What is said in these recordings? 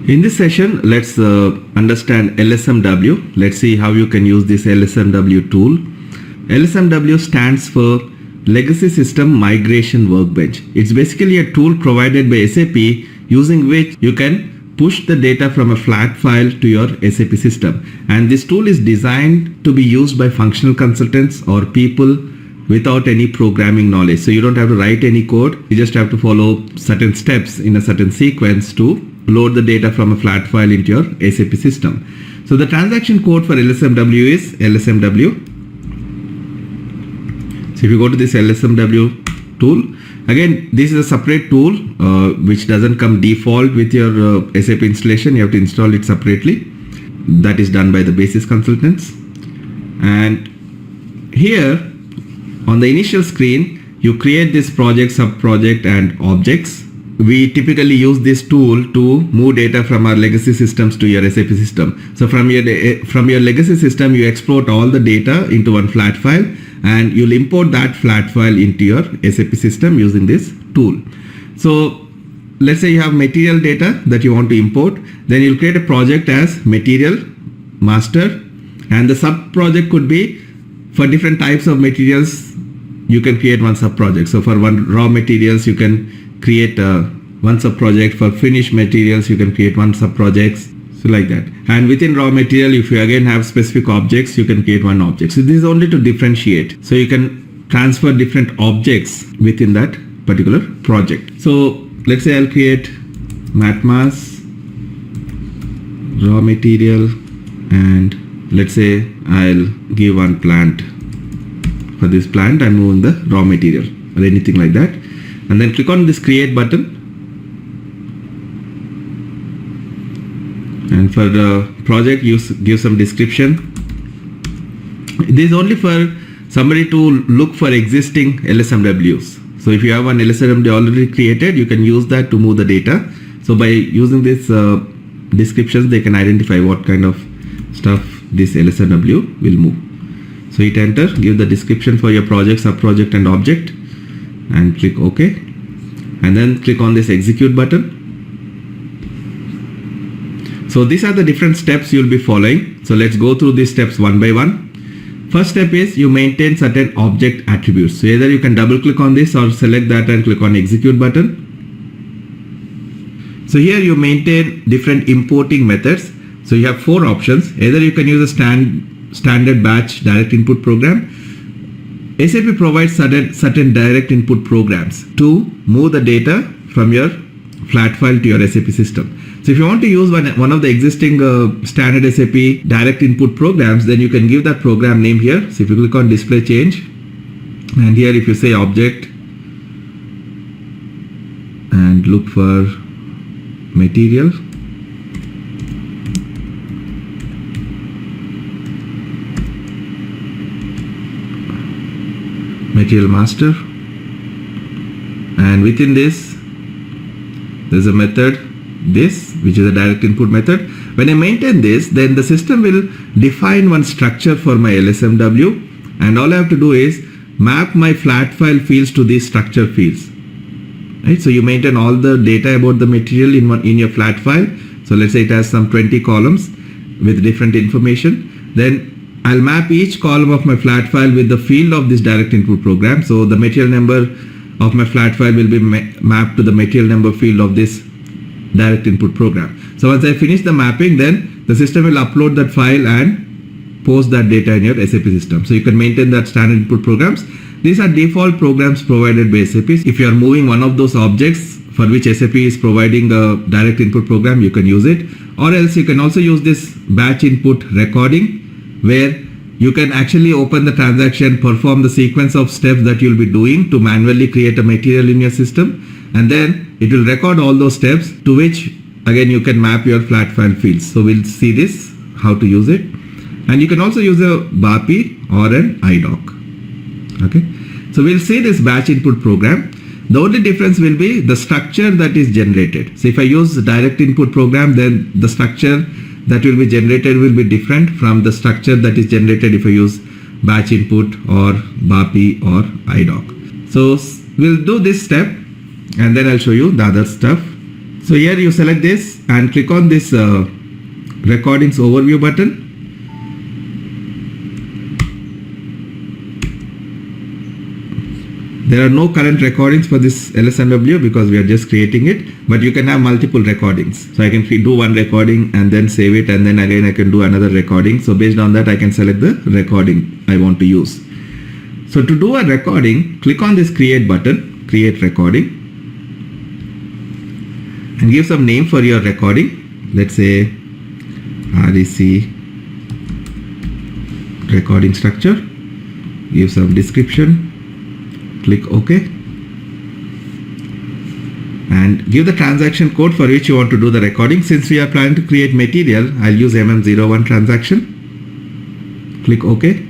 In this session, let's understand LSMW. Let's see how you can use this LSMW tool. LSMW stands for Legacy System Migration Workbench. It's basically a tool provided by SAP using which you can push the data from a flat file to your SAP system. And this tool is designed to be used by functional consultants or people without any programming knowledge. So you don't have to write any code. You just have to follow certain steps in a certain sequence to load the data from a flat file into your SAP system. So the transaction code for LSMW is LSMW. So if you go to this LSMW tool, again, this is a separate tool which doesn't come default with your SAP installation. You have to install it separately. That is done by the basis consultants. And here on the initial screen, you create this project, sub-project and objects. We typically use this tool to move data from our legacy systems to your SAP system. So from your legacy system, you export all the data into one flat file and you'll import that flat file into your SAP system using this tool. So let's say you have material data that you want to import, then you'll create a project as material master, and the sub project could be for different types of materials. You can create one sub project. So for one raw materials, you can create one sub project. For finished materials, you can create one sub project. So like that. And within raw material, if you again have specific objects, you can create one object. So this is only to differentiate. So you can transfer different objects within that particular project. So let's say I'll create mat mass, raw material, and let's say I'll give one plant. For this plant, I'm moving the raw material or anything like that. And then click on this create button. And for the project, you give some description. This is only for somebody to look for existing LSMWs. So if you have one LSMW already created, you can use that to move the data. So by using this descriptions, they can identify what kind of stuff this LSMW will move. So hit enter, give the description for your project, sub-project and object, and click OK. And then click on this execute button. So these are the different steps you'll be following. So let's go through these steps one by one. First step is you maintain certain object attributes. So either you can double click on this or select that and click on execute button. So here you maintain different importing methods. So you have four options. Either you can use a standard batch direct input program. SAP provides certain direct input programs to move the data from your flat file to your SAP system. So if you want to use one of the existing standard SAP direct input programs, then you can give that program name here. So if you click on display change, and here if you say object and look for material, material master, and within this there's a method this, which is a direct input method. When I maintain this, then the system will define one structure for my LSMW, and all I have to do is map my flat file fields to these structure fields. Right? So you maintain all the data about the material in your flat file. So let's say it has some 20 columns with different information. Then I'll map each column of my flat file with the field of this direct input program. So the material number of my flat file will be mapped to the material number field of this direct input program. So once I finish the mapping, then the system will upload that file and post that data in your SAP system. So you can maintain that standard input programs. These are default programs provided by SAP. If you are moving one of those objects for which SAP is providing a direct input program, you can use it. Or else you can also use this batch input recording, where you can actually open the transaction, perform the sequence of steps that you'll be doing to manually create a material in your system, and then it will record all those steps, to which again you can map your flat file fields. So we'll see this, how to use it. And you can also use a BAPI or an IDOC. Okay. So we'll see this batch input program. The only difference will be the structure that is generated. So if I use the direct input program, then the structure that will be generated will be different from the structure that is generated if I use batch input or BAPI or IDOC. So we'll do this step and then I'll show you the other stuff. So here you select this and click on this recordings overview button. There are no current recordings for this LSMW because we are just creating it, but you can have multiple recordings. So I can do one recording and then save it, and then again I can do another recording. So based on that I can select the recording I want to use. So to do a recording, click on this create button, create recording, and give some name for your recording. Let's say REC recording structure. Give some description. Click OK. And give the transaction code for which you want to do the recording. Since we are planning to create material, I'll use MM01 transaction. Click OK.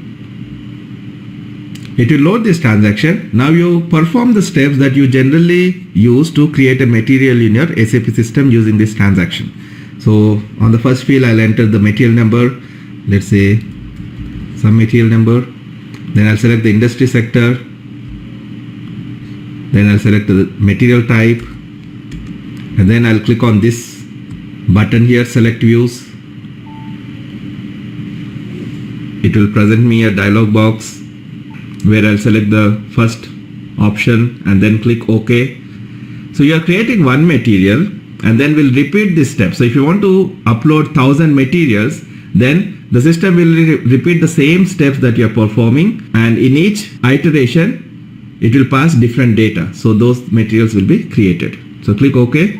It will load this transaction. Now you perform the steps that you generally use to create a material in your SAP system using this transaction. So on the first field I'll enter the material number, let's say some material number. Then I'll select the industry sector. Then I'll select the material type. And then I'll click on this button here, select views. It will present me a dialog box where I'll select the first option and then click OK. So you are creating one material and then we'll repeat this step. So if you want to upload 1000 materials, then the system will repeat the same steps that you are performing, and in each iteration it will pass different data. So those materials will be created. So click OK.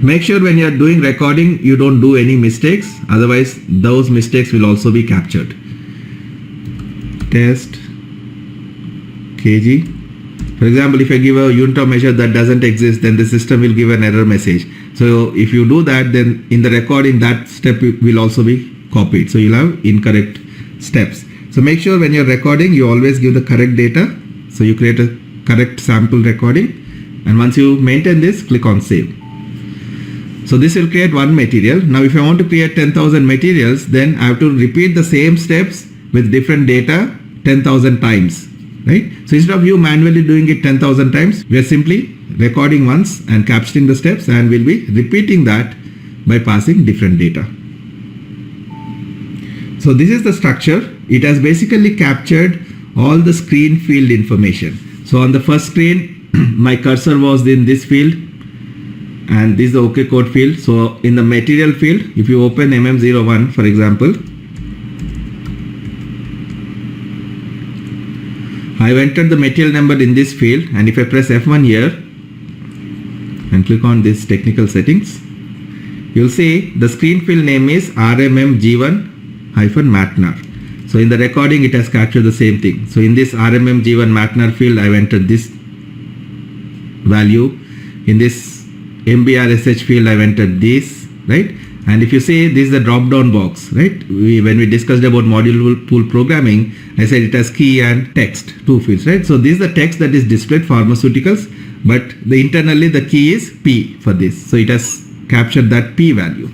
Make sure when you are doing recording you don't do any mistakes, otherwise those mistakes will also be captured. Test kg. For example, if I give a unit of measure that doesn't exist, then the system will give an error message. So if you do that, then in the recording that step will also be copied. So you'll have incorrect steps. So make sure when you're recording you always give the correct data. So you create a correct sample recording, and once you maintain this, click on save. So this will create one material. Now if I want to create 10,000 materials, then I have to repeat the same steps with different data 10,000 times, right? So instead of you manually doing it 10,000 times, we are simply recording once and capturing the steps, and we'll be repeating that by passing different data. So this is the structure. It has basically captured all the screen field information. So on the first screen, my cursor was in this field, and this is the OK code field. So in the material field, if you open MM01 for example, I've entered the material number in this field, and if I press F1 here and click on this technical settings, you'll see the screen field name is RMMG1-MATNAR. So in the recording it has captured the same thing. So in this RMMG1-MATNAR field I've entered this value. In this MBRSH field I've entered this, right? And if you see, this is the drop down box, right? When we discussed about module pool programming, I said it has key and text, two fields, right? So this is the text that is displayed pharmaceuticals, but internally the key is P for this. So it has captured that P value.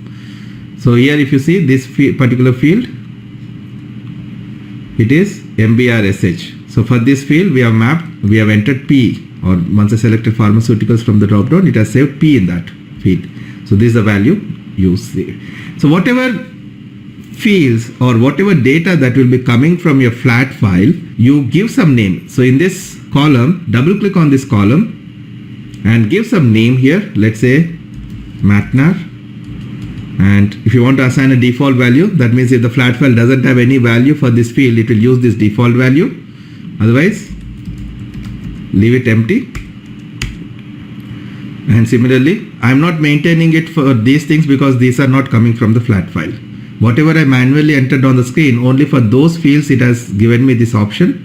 So here if you see this particular field, it is MBRSH. So for this field we have entered P, or once I selected pharmaceuticals from the drop down, it has saved P in that field. So this is the value you see. So whatever fields or whatever data that will be coming from your flat file, you give some name. So in this column, double click on this column and give some name here. Let's say MATNAR. And if you want to assign a default value, that means if the flat file doesn't have any value for this field, it will use this default value. Otherwise, leave it empty. And similarly, I am not maintaining it for these things because these are not coming from the flat file. Whatever I manually entered on the screen, only for those fields it has given me this option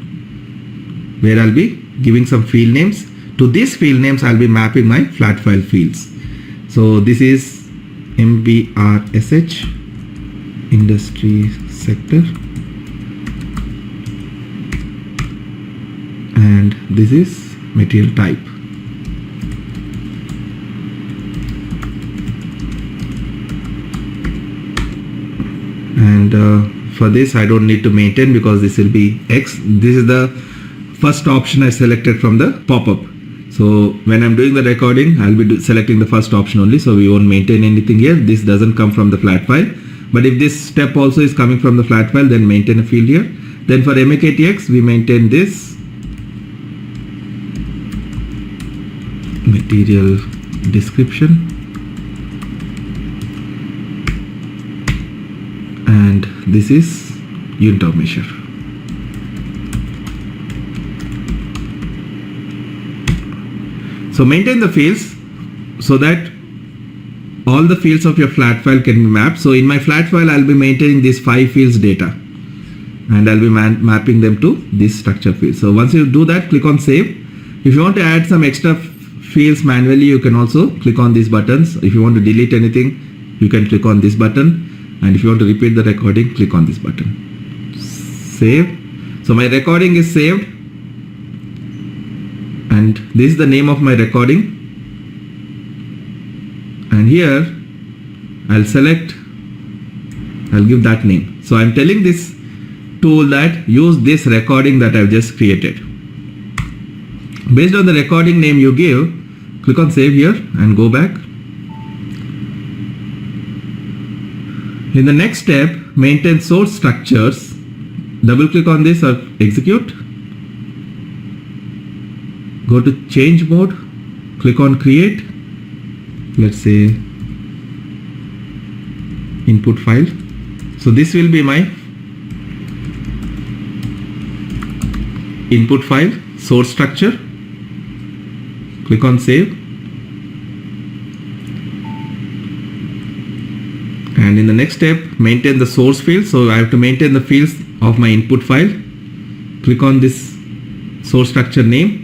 where I'll be giving some field names. To these field names I'll be mapping my flat file fields. So this is MBRSH, industry sector, and this is material type. And for this I don't need to maintain because this will be X. This is the first option I selected from the pop-up. So when I'm doing the recording, I'll be selecting the first option only. So we won't maintain anything here. This doesn't come from the flat file. But if this step also is coming from the flat file, then maintain a field here. Then for MAKTX, we maintain this material description. And this is unit of measure. So maintain the fields so that all the fields of your flat file can be mapped. So in my flat file, I'll be maintaining these 5 fields data, and I'll be mapping them to this structure field. So once you do that, click on save. If you want to add some extra fields manually, you can also click on these buttons. If you want to delete anything, you can click on this button. And if you want to repeat the recording, click on this button. Save. So my recording is saved. And this is the name of my recording. And here I'll select, I'll give that name. So I'm telling this tool that use this recording that I've just created. Based on the recording name you give, click on save here and go back. In the next step, maintain source structures. Double click on this or execute. Go to change mode, click on create. Let's say input file. So this will be my input file, source structure. Click on save. And in the next step, maintain the source field. So I have to maintain the fields of my input file. Click on this source structure name,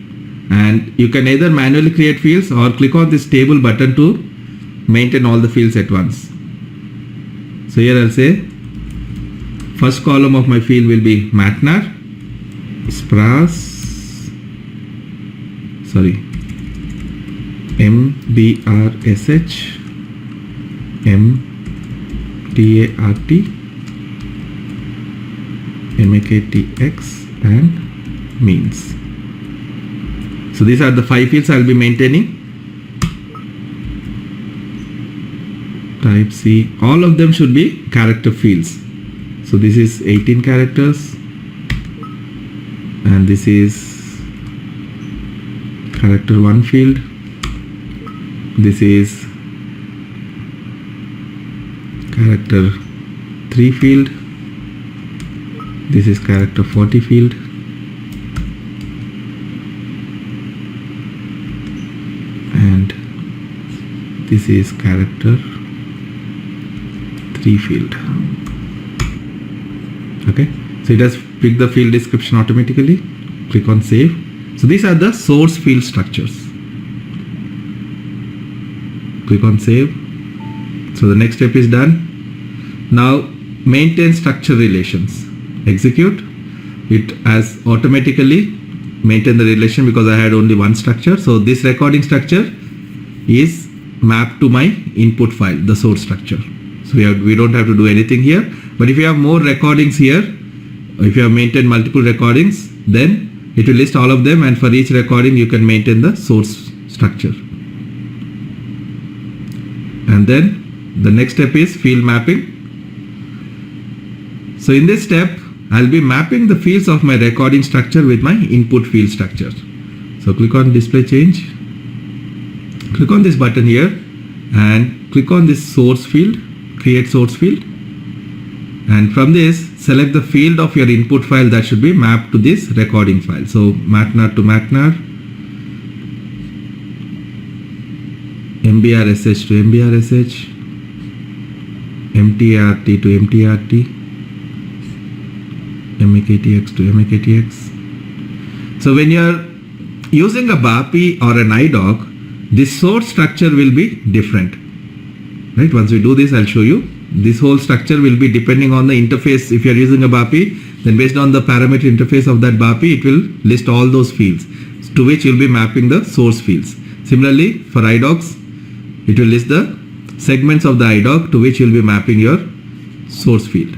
and you can either manually create fields or click on this table button to maintain all the fields at once. So here I'll say first column of my field will be MATNAR, MBRSH, MTART, MAKTX and means. So these are the 5 fields I'll be maintaining. Type C, all of them should be character fields. So this is 18 characters and this is character 1 field. This is character 3 field. This is character 40 field. And this is character 3 field. Okay, so it has picked the field description automatically. Click on save. So these are the source field structures. Click on save. So the next step is done. Now maintain structure relations. Execute. It has automatically maintained the relation because I had only one structure. So this recording structure is mapped to my input file, the source structure. So we don't have to do anything here. But if you have more recordings here, if you have maintained multiple recordings, then it will list all of them, and for each recording you can maintain the source structure. And then the next step is field mapping. So in this step, I'll be mapping the fields of my recording structure with my input field structure. So click on display change. Click on this button here and click on this source field, create source field. And from this, select the field of your input file that should be mapped to this recording file. So MATNAR to MATNAR, MBRSH to MBRSH, MTART to MTART, MAKTX to MAKTX. So when you are using a BAPI or an IDOC, this source structure will be different. Right? Once we do this, I'll show you. This whole structure will be depending on the interface. If you are using a BAPI, then based on the parameter interface of that BAPI, it will list all those fields to which you'll be mapping the source fields. Similarly, for IDOCs, it will list the segments of the IDOC to which you'll be mapping your source field.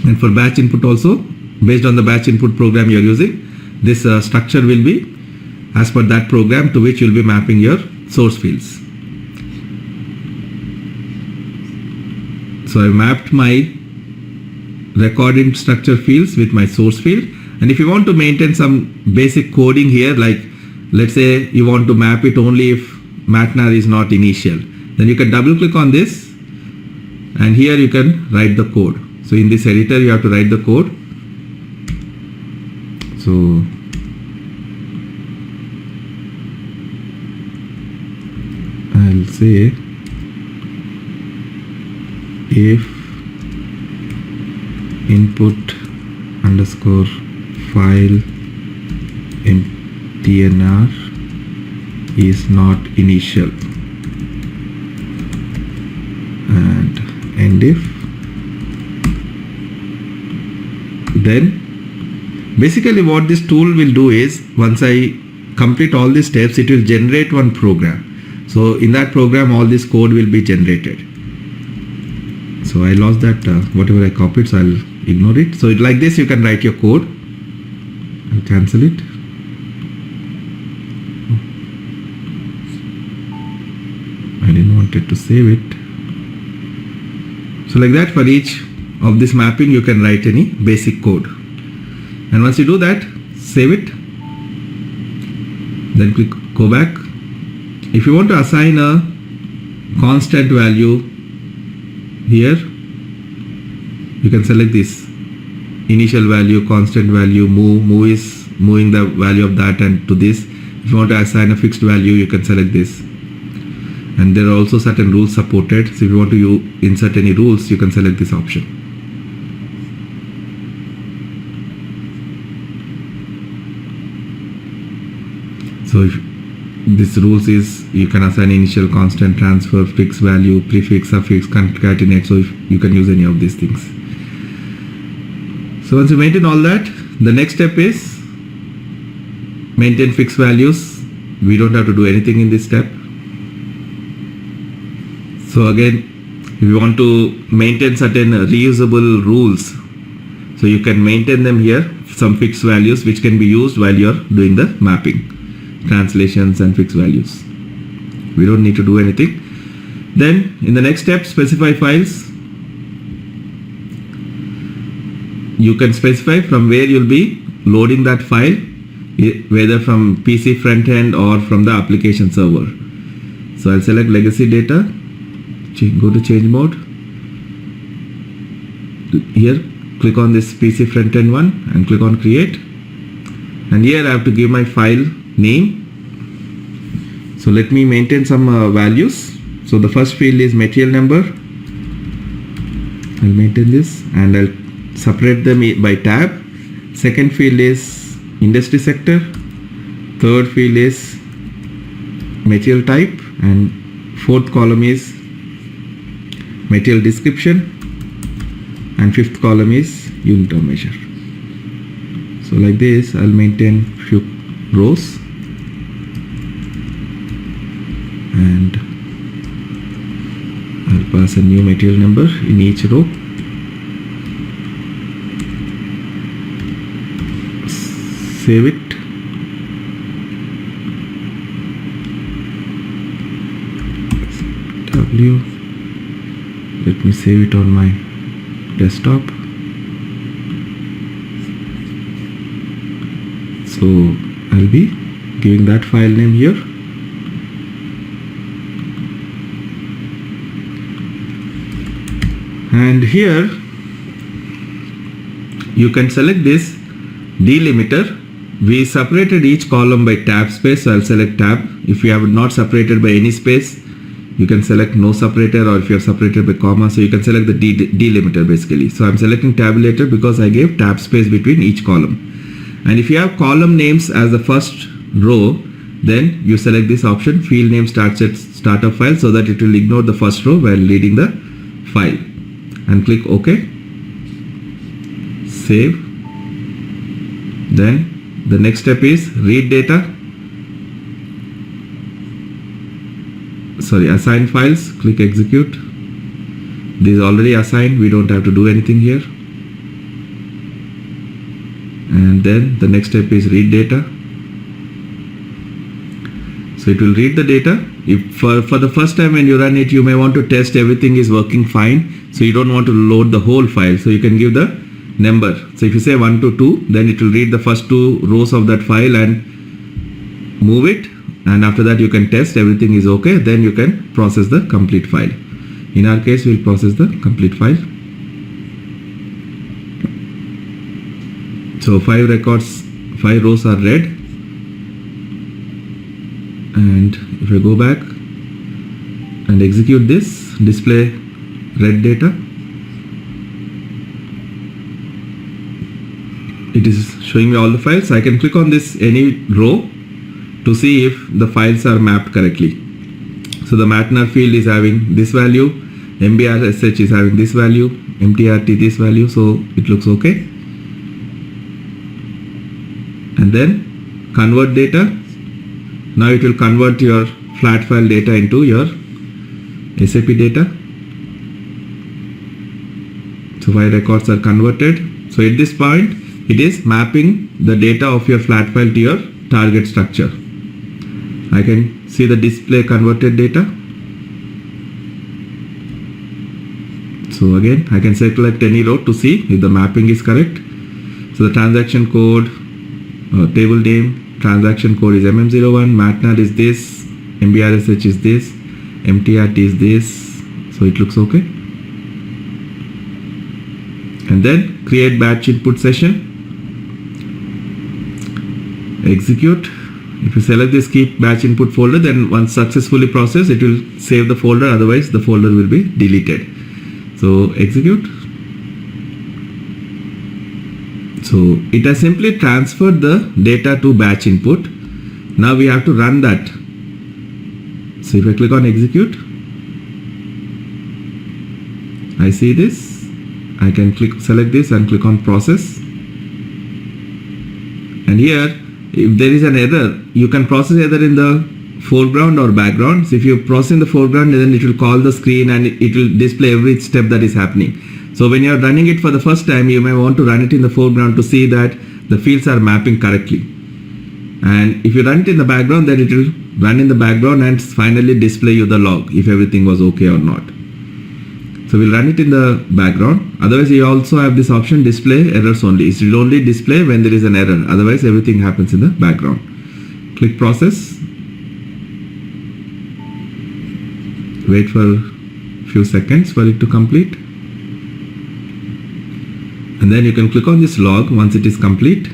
And for batch input also, based on the batch input program you're using, this structure will be as per that program to which you'll be mapping your source fields. So I mapped my recording structure fields with my source field, and if you want to maintain some basic coding here, like let's say you want to map it only if MATNAR is not initial, then you can double click on this and here you can write the code. So in this editor you have to write the code. So I'll say if input underscore file mtnr is not initial and end if, then basically what this tool will do is once I complete all these steps, it will generate one program. So in that program all this code will be generated. So I lost that whatever I copied, so I'll ignore it. So like this you can write your code. I'll cancel it. I didn't want it to save it. So like that, for each of this mapping you can write any basic code. And once you do that, save it. Then click go back. If you want to assign a constant value here, you can select this initial value, constant value, move is moving the value of that and to this. If you want to assign a fixed value, you can select this. And there are also certain rules supported. So if you want to insert any rules, you can select this option. So if this rules is you can assign initial, constant, transfer, fixed value, prefix, suffix, concatenate. So if you can use any of these things. So once you maintain all that, the next step is maintain fixed values. We don't have to do anything in this step. So again, if you want to maintain certain reusable rules, so you can maintain them here, some fixed values which can be used while you're doing the mapping, translations and fixed values. We don't need to do anything. Then in the next step, specify files. You can specify from where you'll be loading that file, whether from PC front end or from the application server. So I'll select legacy data, go to change mode. Here click on this PC front end one and click on create. And here I have to give my file name. So let me maintain some values. So the first field is material number. I'll maintain this and I'll separate them by tab. Second field is industry sector. Third field is material type, and fourth column is material description, and fifth column is unit of measure. So like this I'll maintain few rows and I'll pass a new material number in each row. Save it. W. Let me save it on my desktop. So I'll be giving that file name here. And here you can select this delimiter. We separated each column by tab space, so I'll select tab. If you have not separated by any space, you can select no separator, or if you have separated by comma, so you can select the delimiter basically. So I'm selecting tabulator because I gave tab space between each column. And if you have column names as the first row, then you select this option, field name starts at start of file, so that it will ignore the first row while reading the file, and click OK. Save. Then the next step is read data. Assign files. Click execute. This is already assigned. We don't have to do anything here. And then the next step is read data. So it will read the data. If for the first time when you run it, you may want to test everything is working fine. So you don't want to load the whole file. So you can give the number. So if you say 1 to 2, then it will read the first 2 rows of that file and move it. And after that you can test everything is okay. Then you can process the complete file. In our case, we'll process the complete file. So 5 records, 5 rows are read. And if I go back and execute this, display read data, it is showing me all the files. I can click on this any row to see if the files are mapped correctly. So the MATNR field is having this value, MBRSH is having this value, MTRT this value, so it looks okay. And then convert data. Now it will convert your flat file data into your SAP data. So 5 records are converted. So at this point, it is mapping the data of your flat file to your target structure. I can see the display converted data. So again, I can select any row to see if the mapping is correct. So the transaction code, table name, transaction code is MM01, MATNR is this, MBRSH is this, MTRT is this, so it looks okay. And then create batch input session, execute. If you select this keep batch input folder, then once successfully processed, it will save the folder, otherwise the folder will be deleted. So execute. So it has simply transferred the data to batch input. Now we have to run that. So if I click on execute, I see this. I can select this and click on process. And here, if there is an error, you can process either in the foreground or background. So if you process in the foreground, then it will call the screen and it will display every step that is happening. So when you are running it for the first time, you may want to run it in the foreground to see that the fields are mapping correctly. And if you run it in the background, then it will run in the background and finally display you the log if everything was okay or not. So we'll run it in the background. Otherwise, you also have this option display errors only. It will only display when there is an error. Otherwise, everything happens in the background. Click process. Wait for a few seconds for it to complete. And then you can click on this log once it is complete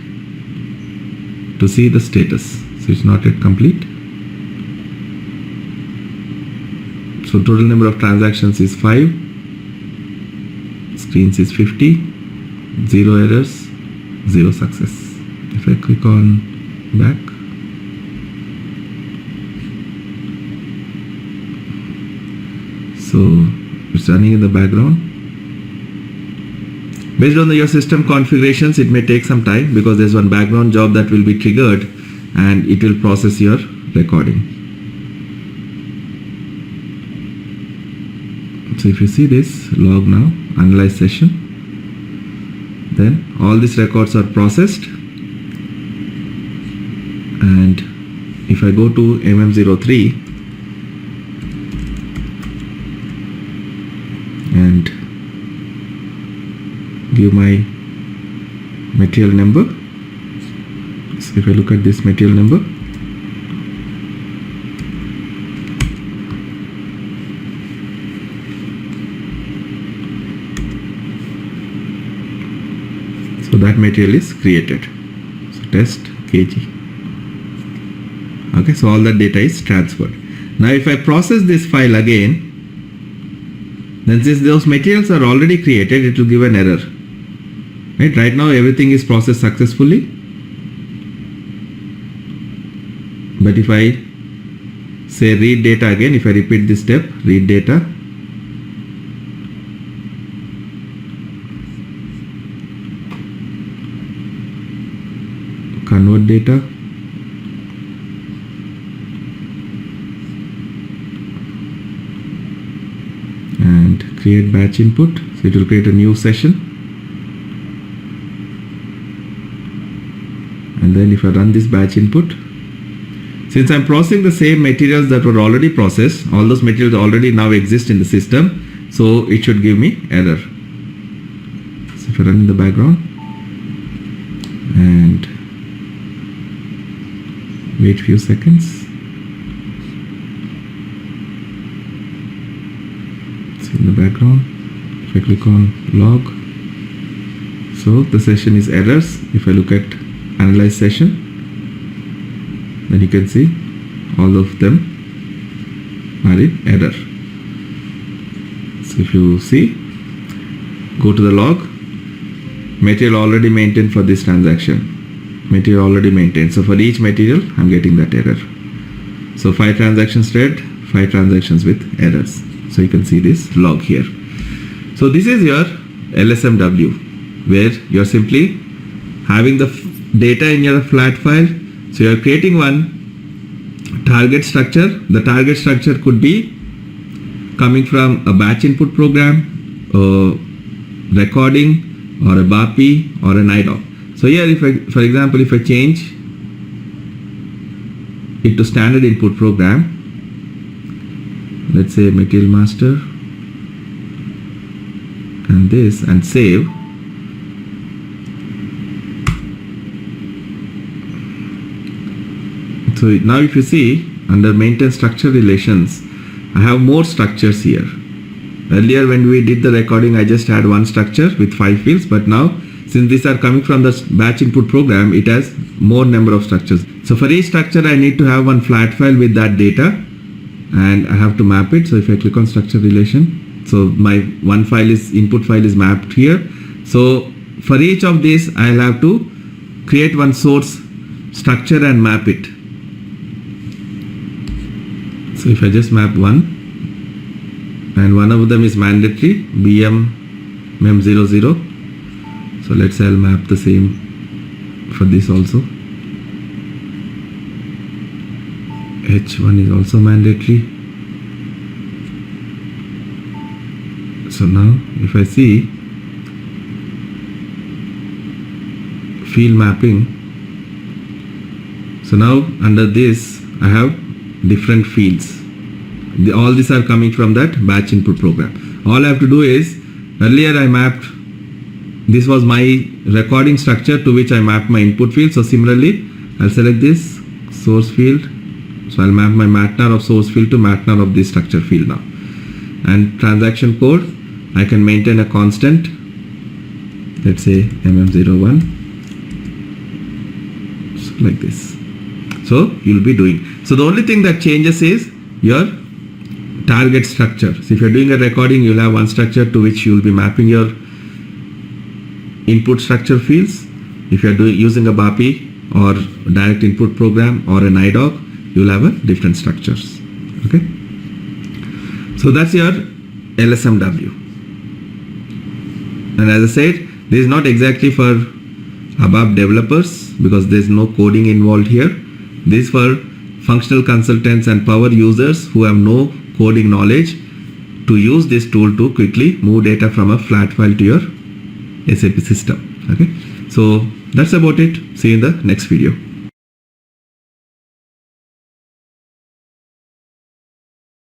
to see the status. So it's not yet complete. So total number of transactions is 5. Screens is 50. 0 errors, 0 success. If I click on back, so it's running in the background. Based on your system configurations, it may take some time because there's one background job that will be triggered and it will process your recording. So if you see this log now, analyze session, then all these records are processed. And if I go to MM03 and give my material number, so if I look at this material number, so that material is created. So test kg. Okay, so all that data is transferred. Now if I process this file again, then since those materials are already created, it will give an error. Right now everything is processed successfully. But if I say read data again, if I repeat this step, read data, convert data, and create batch input, so it will create a new session. And then if I run this batch input, Since I'm processing the same materials that were already processed, all those materials already now exist in the system, so it should give me error. So if I run in the background and wait few seconds. So in the background, if I click on log, so the session is errors. If I look at analyze session, then you can see all of them are in error. So if you see, go to the log, material already maintained for this transaction, material already maintained. So for each material, I'm getting that error. So 5 transactions read, 5 transactions with errors. So you can see this log here. So this is your LSMW, where you're simply having the data in your flat file. So you're creating one target structure. The target structure could be coming from a batch input program, a recording, or a BAPI, or an IDOC. So here, if I, for example, if I change it to standard input program, let's say material master, and this, and save. So now if you see, under maintain structure relations, I have more structures here. Earlier when we did the recording, I just had one structure with 5 fields, but now since these are coming from the batch input program, it has more number of structures. So for each structure, I need to have one flat file with that data, and I have to map it. So if I click on structure relation, so my one file is input file is mapped here. So for each of these, I'll have to create one source structure and map it. So if I just map one, and one of them is mandatory, BM mem00. So let's say I'll map the same for this also. H1 is also mandatory. So now if I see field mapping, so now under this I have different fields. All these are coming from that batch input program. All I have to do is, earlier I mapped, this was my recording structure to which I mapped my input field. So similarly, I'll select this source field. So I'll map my matnar of source field to matnar of this structure field now. And transaction code, I can maintain a constant, let's say mm01, so like this. So you'll be doing. So the only thing that changes is your target structure. So if you're doing a recording, you'll have one structure to which you'll be mapping your input structure fields. If you're using a BAPI or direct input program or an IDOC, you'll have a different structures. Okay. So that's your LSMW. And as I said, this is not exactly for ABAP developers because there's no coding involved here. This is for functional consultants and power users who have no coding knowledge to use this tool to quickly move data from a flat file to your SAP system. Okay, so that's about it. See you in the next video.